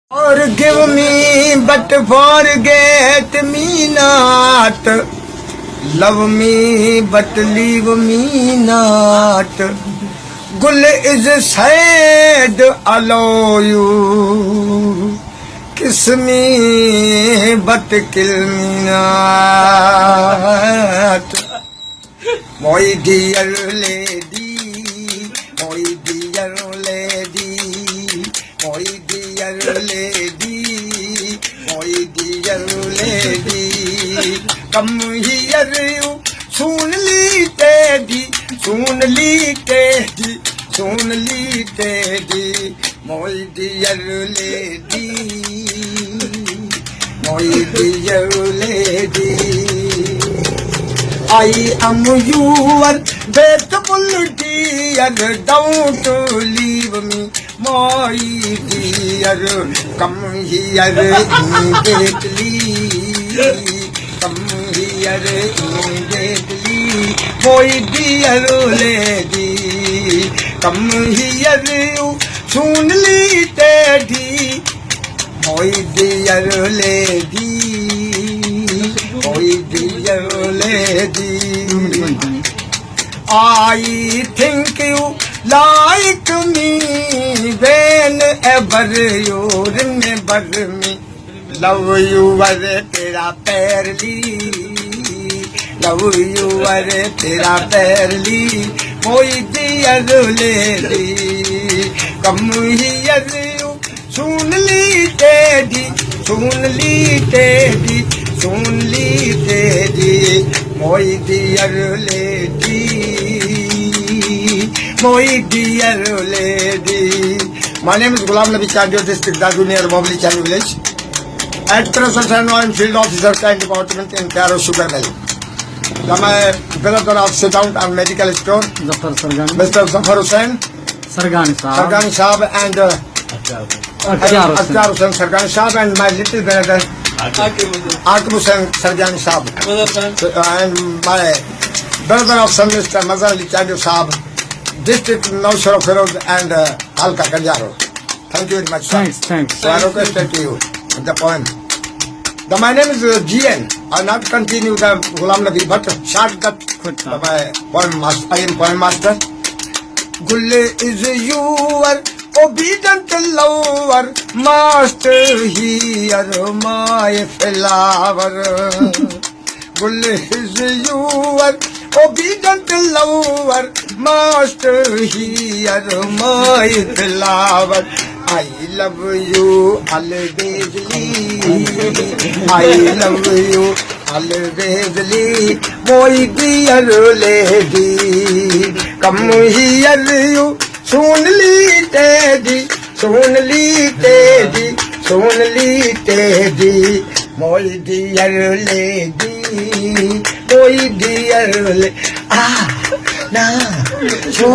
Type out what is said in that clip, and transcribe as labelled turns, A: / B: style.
A: Forgive me, but forget me not. Love me, but leave me not. Gul is sad, allow you. Kiss me, but kill me not. My dear lady, my dear lady, my dear lady, my dear lady, come here you, soonly teddy, soonly teddy, soonly teddy, my dear lady, my dear lady. I am your faithful dear, don't leave me, my dear. Come here immediately, come here immediately, my dear lady. Come here you, soonly teddy, my dear lady. My dear lady, I think you like me whenever you remember me. Love you are tera पैरली, love you are tera पैरली, my dear lady. Come here you, soonly teddy, soonly teddy, soonly teddy, my dear lady, my dear lady. My name is Ghulam Nabi Chandio, district Dadu near Bobli Chani village. At present, I am field officer kind department in Caro Sugar Mill. I am developer of sit-down and medical store. Mr. Zafar Hussain, Sargani Saab and Akhtar Hussain Sargani Saab and my little brother Akib Hussain Sargani Saab and my brother of son Mr. Mazhar Ali Chandio Saab, district Naushara Feroz and Halka Kanjaro. Thank you very much, sir.
B: Thanks.
A: So I requested to you the poem. My name is GN. I will not continue the Ghulam Nabi, but shortcut my poem master. I am poem master. Gul is your obedient lover, master here, my flower. Gul is your obedient lover, master here, my flower. I love you always, I love you always, my dear lady. Come here you, soonly teddy, soonly teddy, soonly teddy, my dear lady, my dear lady. Ah, na, so.